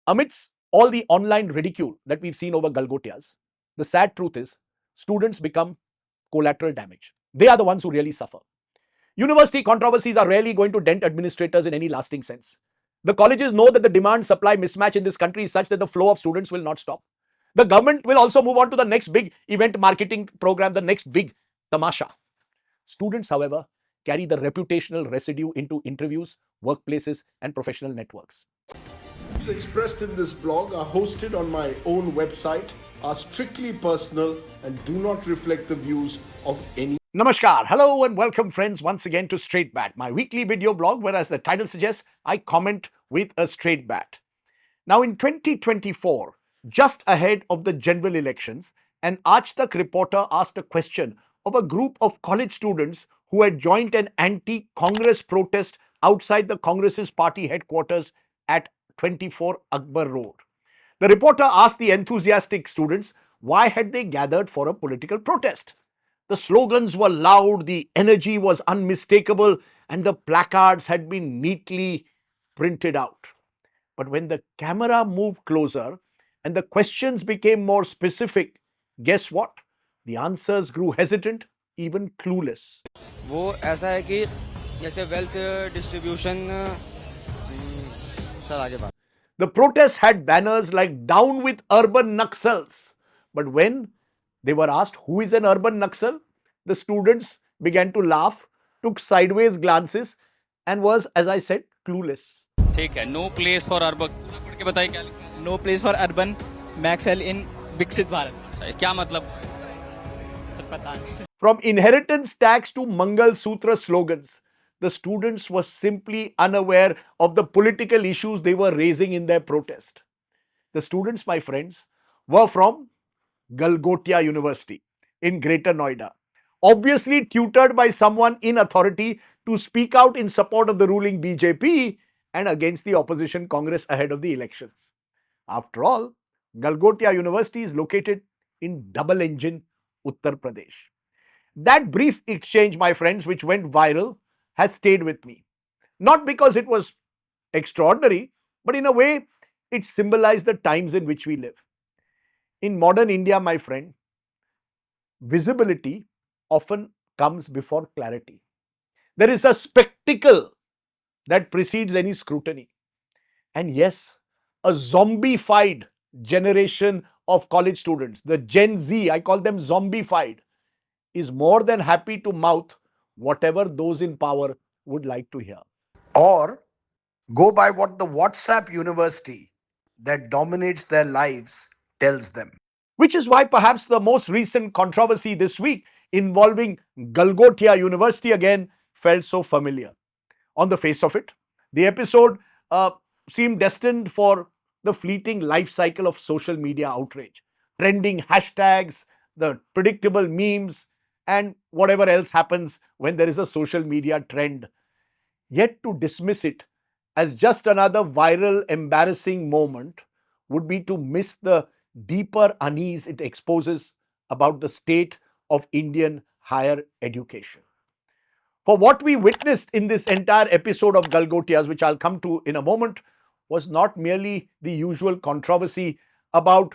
Amidst all the online ridicule that we've seen over Galgotias, the sad truth is students become collateral damage. They are the ones who really suffer. University controversies are rarely going to dent administrators in any lasting sense. The colleges know that the demand-supply mismatch in this country is such that the flow of students will not stop. The government will also move on to the next big event marketing program, the next big tamasha. Students, however, carry the reputational residue into interviews, workplaces, and professional networks. Views expressed in this blog are hosted on my own website, are strictly personal, and do not reflect the views of any. Namaskar, hello and welcome friends once again to Straight Bat, my weekly video blog where, as the title suggests, I comment with a straight bat. Now in 2024, just ahead of the general elections, an Aaj Tak reporter asked a question of a group of college students who had joined an anti-Congress protest outside the Congress's party headquarters at 24 Akbar Road. The reporter asked the enthusiastic students why had they gathered for a political protest. The slogans were loud, the energy was unmistakable, and the placards had been neatly printed out. But when the camera moved closer and the questions became more specific, guess what? The answers grew hesitant, even clueless. वो ऐसा है कि जैसे wealth distribution sir आगे बात. The protests had banners like "Down with Urban Naxals." But when they were asked who is an urban Naxal, the students began to laugh, took sideways glances, and was, as I said, clueless. ठीक है. No place for urban. पूरा पढ़ के बताइए क्या लिखा है. No place for urban मैक्सेल इन विकसित भारत. अच्छा, क्या मतलब. पता नहीं. From inheritance tax to Mangal Sutra slogans, the students were simply unaware of the political issues they were raising in their protest. The students, my friends, were from Galgotia University in Greater Noida, obviously tutored by someone in authority to speak out in support of the ruling BJP and against the opposition Congress ahead of the elections. After all, Galgotia University is located in double engine Uttar Pradesh. That brief exchange, my friends, which went viral, has stayed with me. Not because it was extraordinary, but in a way, it symbolized the times in which we live. In modern India, my friend, visibility often comes before clarity. There is a spectacle that precedes any scrutiny. And yes, a zombified generation of college students, the Gen Z, I call them zombified, is more than happy to mouth whatever those in power would like to hear. Or go by what the WhatsApp university that dominates their lives tells them. Which is why perhaps the most recent controversy this week involving Galgotia University again felt so familiar. On the face of it, the episode seemed destined for the fleeting life cycle of social media outrage. Trending hashtags, the predictable memes, and whatever else happens when there is a social media trend. Yet to dismiss it as just another viral, embarrassing moment would be to miss the deeper unease it exposes about the state of Indian higher education. For what we witnessed in this entire episode of Galgotias, which I'll come to in a moment, was not merely the usual controversy about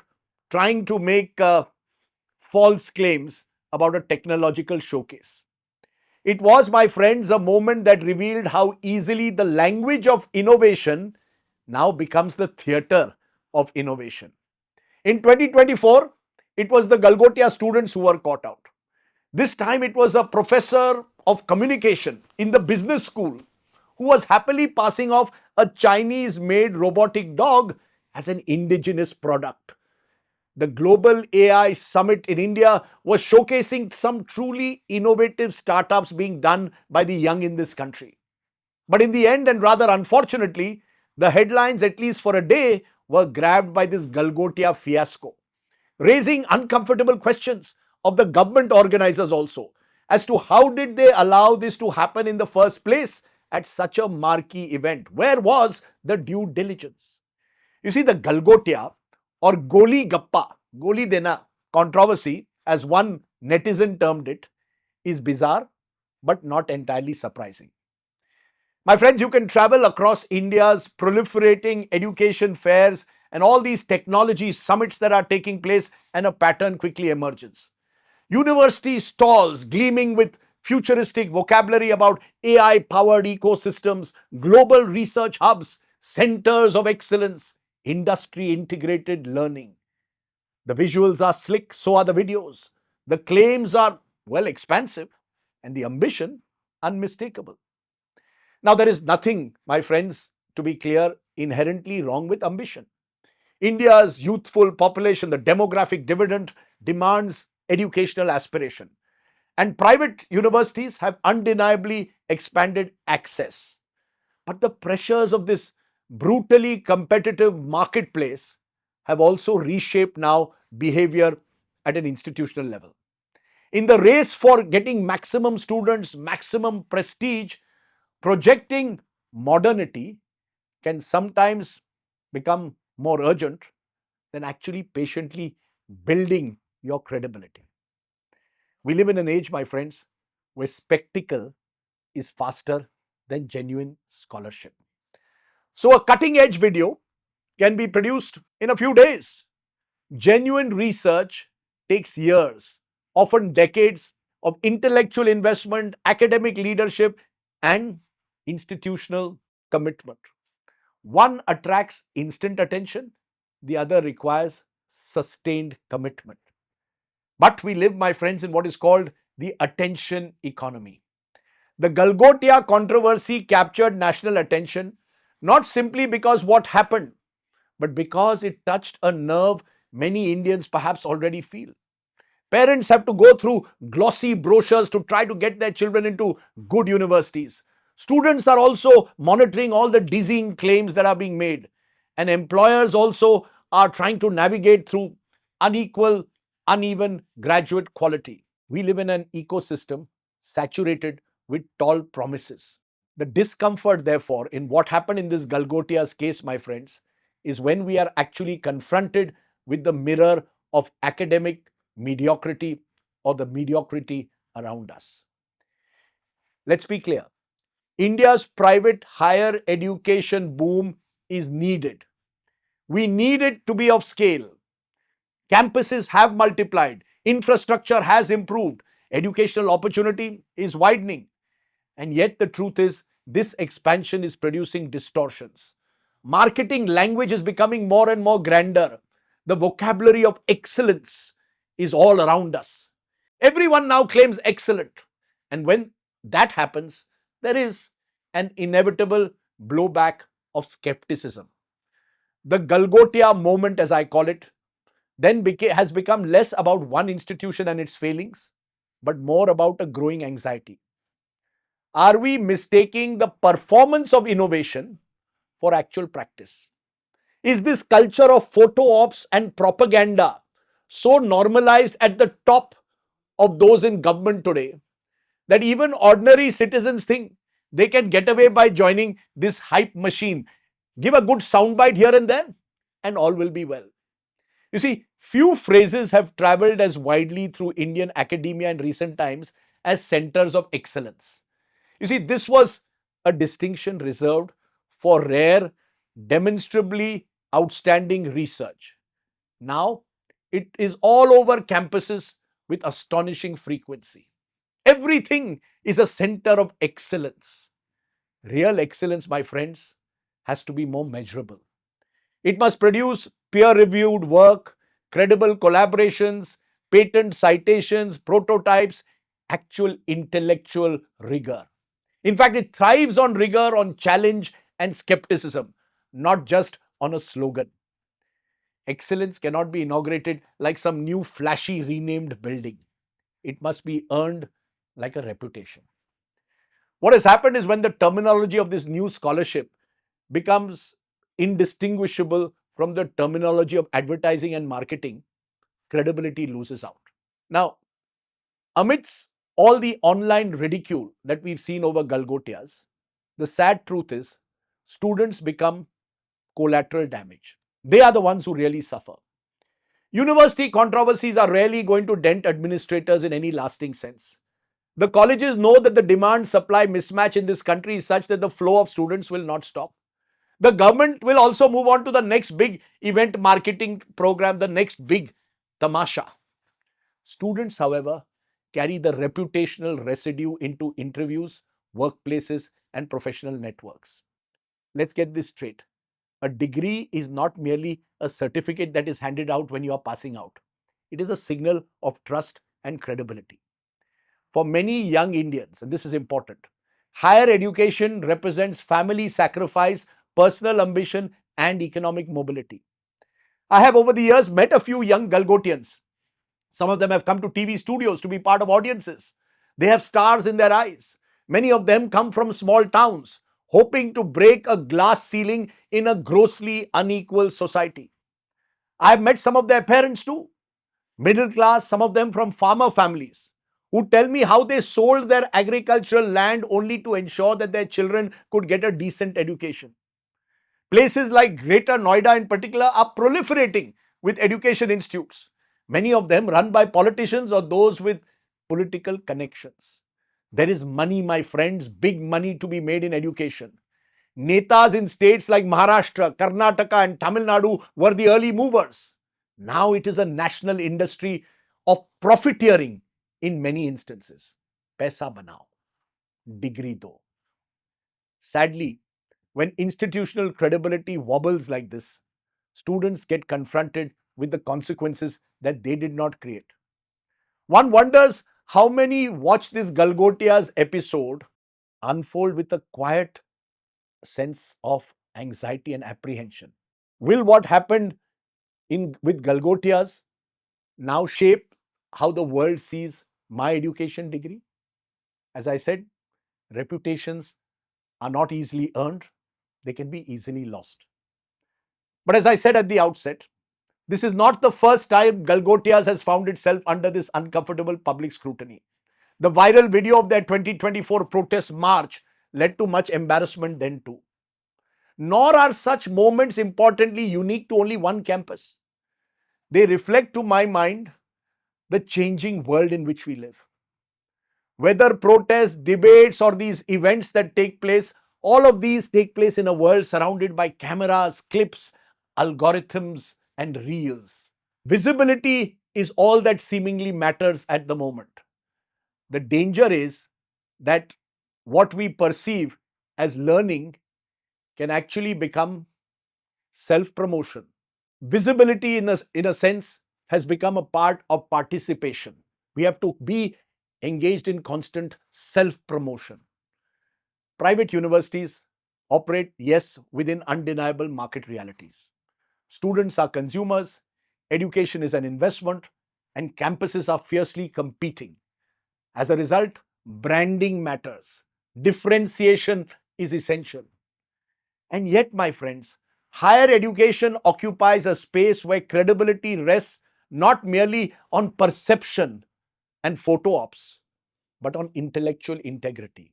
trying to make false claims about a technological showcase. It was, my friends, a moment that revealed how easily the language of innovation now becomes the theater of innovation. In 2024, it was the Galgotia students who were caught out. This time it was a professor of communication in the business school who was happily passing off a Chinese-made robotic dog as an indigenous product. The Global AI Summit in India was showcasing some truly innovative startups being done by the young in this country. But in the end, and rather unfortunately, the headlines, at least for a day, were grabbed by this Galgotia fiasco, raising uncomfortable questions of the government organizers also as to how did they allow this to happen in the first place at such a marquee event. Where was the due diligence? You see, the Galgotia or Goli Gappa, Goli Dena controversy, as one netizen termed it, is bizarre but not entirely surprising. My friends, you can travel across India's proliferating education fairs and all these technology summits that are taking place, and a pattern quickly emerges. University stalls gleaming with futuristic vocabulary about AI powered ecosystems, global research hubs, centers of excellence, industry integrated learning. The visuals are slick, so are the videos. The claims are, well, expansive, and the ambition unmistakable. Now, there is nothing, my friends, to be clear, inherently wrong with ambition. India's youthful population, the demographic dividend, demands educational aspiration. And private universities have undeniably expanded access. But the pressures of this brutally competitive marketplace have also reshaped now behavior at an institutional level. In the race for getting maximum students, maximum prestige, projecting modernity can sometimes become more urgent than actually patiently building your credibility. We live in an age, my friends, where spectacle is faster than genuine scholarship. So, a cutting edge video can be produced in a few days. Genuine research takes years, often decades of intellectual investment, academic leadership, and institutional commitment. One attracts instant attention, the other requires sustained commitment. But we live, my friends, in what is called the attention economy. The Galgotia controversy captured national attention not simply because what happened, but because it touched a nerve many Indians perhaps already feel. Parents have to go through glossy brochures to try to get their children into good universities. Students are also monitoring all the dizzying claims that are being made. And employers also are trying to navigate through unequal, uneven graduate quality. We live in an ecosystem saturated with tall promises. The discomfort, therefore, in what happened in this Galgotias case, my friends, is when we are actually confronted with the mirror of academic mediocrity or the mediocrity around us. Let's be clear. India's private higher education boom is needed. We need it to be of scale. Campuses have multiplied, infrastructure has improved, educational opportunity is widening. And yet, the truth is, this expansion is producing distortions. Marketing language is becoming more and more grander. The vocabulary of excellence is all around us. Everyone now claims excellent. And when that happens, there is an inevitable blowback of skepticism. The Galgotia moment, as I call it, then has become less about one institution and its failings, but more about a growing anxiety. Are we mistaking the performance of innovation for actual practice? Is this culture of photo ops and propaganda so normalized at the top of those in government today that even ordinary citizens think they can get away by joining this hype machine? Give a good soundbite here and there, and all will be well. You see, few phrases have traveled as widely through Indian academia in recent times as centers of excellence. You see, this was a distinction reserved for rare, demonstrably outstanding research. Now, it is all over campuses with astonishing frequency. Everything is a center of excellence. Real excellence, my friends, has to be more measurable. It must produce peer-reviewed work, credible collaborations, patent citations, prototypes, actual intellectual rigor. In fact, it thrives on rigor, on challenge and skepticism, not just on a slogan. Excellence cannot be inaugurated like some new flashy renamed building. It must be earned like a reputation. What has happened is when the terminology of this new scholarship becomes indistinguishable from the terminology of advertising and marketing, credibility loses out. Now, amidst all the online ridicule that we've seen over Galgotias, the sad truth is students become collateral damage. They are the ones who really suffer. University controversies are rarely going to dent administrators in any lasting sense. The colleges know that the demand supply mismatch in this country is such that the flow of students will not stop. The government will also move on to the next big event marketing program, the next big tamasha. Students, however, carry the reputational residue into interviews, workplaces, and professional networks. Let's get this straight. A degree is not merely a certificate that is handed out when you are passing out. It is a signal of trust and credibility. For many young Indians, and this is important, higher education represents family sacrifice, personal ambition, and economic mobility. I have over the years met a few young Galgotians. Some of them have come to TV studios to be part of audiences. They have stars in their eyes. Many of them come from small towns, hoping to break a glass ceiling in a grossly unequal society. I've met some of their parents too, middle class, some of them from farmer families, who tell me how they sold their agricultural land only to ensure that their children could get a decent education. Places like Greater Noida, in particular, are proliferating with education institutes, many of them run by politicians or those with political connections. There is money, my friends, big money to be made in education. Netas in states like Maharashtra, Karnataka, and Tamil Nadu were the early movers. Now it is a national industry of profiteering in many instances. Paisa banao, degree do. Sadly, when institutional credibility wobbles like this, students get confronted with the consequences that they did not create. One wonders how many watch this Galgotias episode unfold with a quiet sense of anxiety and apprehension. Will what happened in with Galgotias now shape how the world sees my education degree? As I said, reputations are not easily earned, they can be easily lost. But as I said at the outset, this is not the first time Galgotias has found itself under this uncomfortable public scrutiny. The viral video of their 2024 protest march led to much embarrassment then too. Nor are such moments importantly unique to only one campus. They reflect, to my mind, the changing world in which we live. Whether protests, debates, or these events that take place, all of these take place in a world surrounded by cameras, clips, algorithms, and reels. Visibility is all that seemingly matters at the moment. The danger is that what we perceive as learning can actually become self promotion. Visibility, in a sense, has become a part of participation. We have to be engaged in constant self promotion. Private universities operate, yes, within undeniable market realities. Students are consumers, education is an investment, and campuses are fiercely competing. As a result, branding matters. Differentiation is essential. And yet, my friends, higher education occupies a space where credibility rests not merely on perception and photo ops, but on intellectual integrity.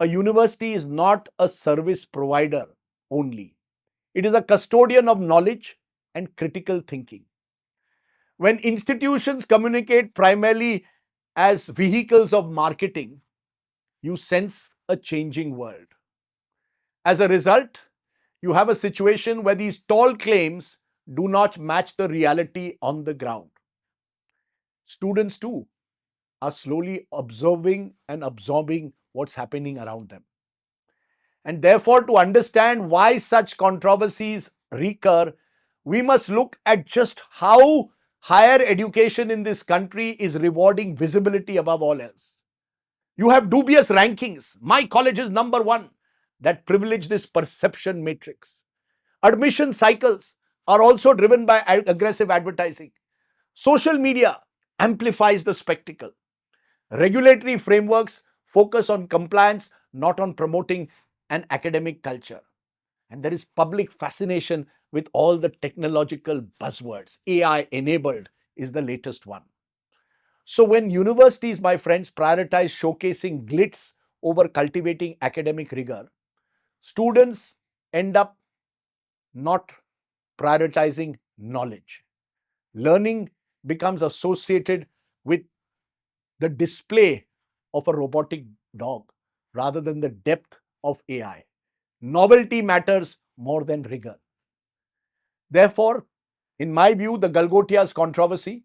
A university is not a service provider only, it is a custodian of knowledge and critical thinking. When institutions communicate primarily as vehicles of marketing, you sense a changing world. As a result, you have a situation where these tall claims do not match the reality on the ground. Students, too, are slowly observing and absorbing what's happening around them. And therefore, to understand why such controversies recur, we must look at just how higher education in this country is rewarding visibility above all else. You have dubious rankings. My college is number one that privilege this perception matrix. Admission cycles are also driven by aggressive advertising. Social media amplifies the spectacle. Regulatory frameworks focus on compliance, not on promoting an academic culture. And there is public fascination with all the technological buzzwords. AI enabled is the latest one. So, when universities, my friends, prioritize showcasing glitz over cultivating academic rigor, students end up not prioritizing knowledge. Learning becomes associated with the display of a robotic dog rather than the depth of AI. Novelty matters more than rigor. Therefore, in my view, the Galgotias controversy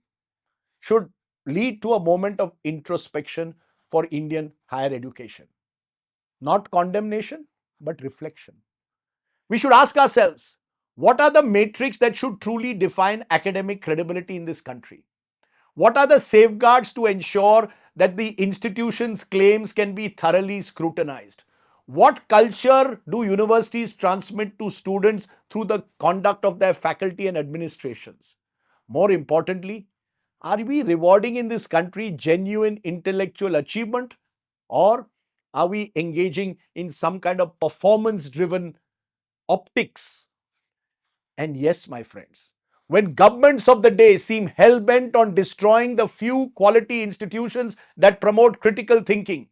should lead to a moment of introspection for Indian higher education. Not condemnation, but reflection. We should ask ourselves, what are the metrics that should truly define academic credibility in this country? What are the safeguards to ensure that the institution's claims can be thoroughly scrutinized? What culture do universities transmit to students through the conduct of their faculty and administrations? More importantly, are we rewarding in this country genuine intellectual achievement, or are we engaging in some kind of performance driven optics? And yes, my friends, when governments of the day seem hell bent on destroying the few quality institutions that promote critical thinking,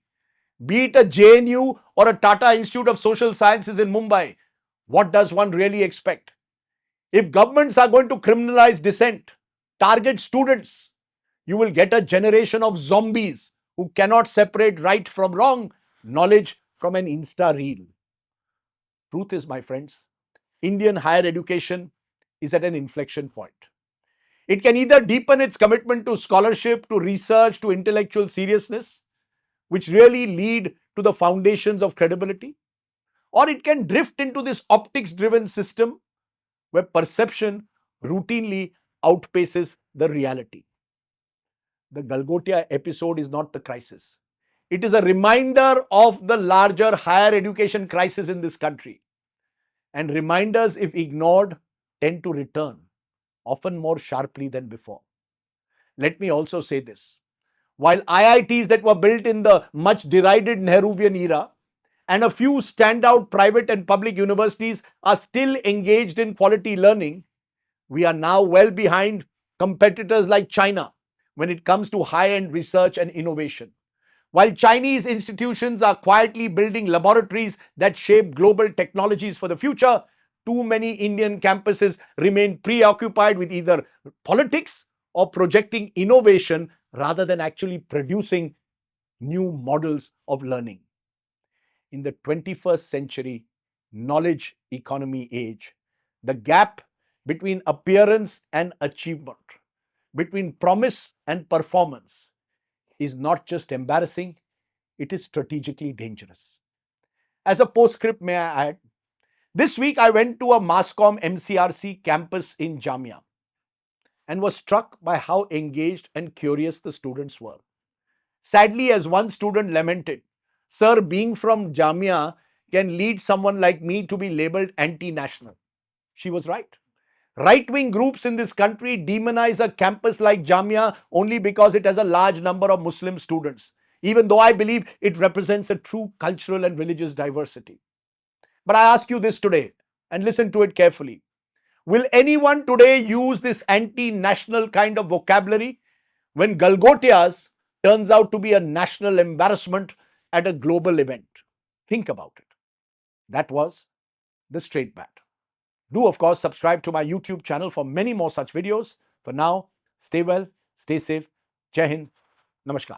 be it a JNU or a Tata Institute of Social Sciences in Mumbai, what does one really expect? If governments are going to criminalize dissent, target students, you will get a generation of zombies who cannot separate right from wrong, knowledge from an Insta reel. Truth is, my friends, Indian higher education is at an inflection point. It can either deepen its commitment to scholarship, to research, to intellectual seriousness, which really lead to the foundations of credibility, or it can drift into this optics driven system where perception routinely outpaces the reality. The Galgotia episode is not the crisis. It is a reminder of the larger higher education crisis in this country. And reminders, if ignored, tend to return, often more sharply than before. Let me also say this. While IITs that were built in the much derided Nehruvian era and a few standout private and public universities are still engaged in quality learning, we are now well behind competitors like China when it comes to high-end research and innovation. While Chinese institutions are quietly building laboratories that shape global technologies for the future, too many Indian campuses remain preoccupied with either politics or projecting innovation rather than actually producing new models of learning. In the 21st century knowledge economy age, the gap between appearance and achievement, between promise and performance, is not just embarrassing, it is strategically dangerous. As a postscript, may I add, this week I went to a Masscom MCRC campus in Jamia and was struck by how engaged and curious the students were. Sadly, as one student lamented, "Sir, being from Jamia can lead someone like me to be labeled anti-national." She was right. Right-wing groups in this country demonize a campus like Jamia only because it has a large number of Muslim students, even though I believe it represents a true cultural and religious diversity. But I ask you this today, and listen to it carefully. Will anyone today use this anti-national kind of vocabulary when Galgotias turns out to be a national embarrassment at a global event? Think about it. That was the straight bat. Do, of course, subscribe to my YouTube channel for many more such videos. For now, stay well, stay safe. Jai Hind. Namaskar.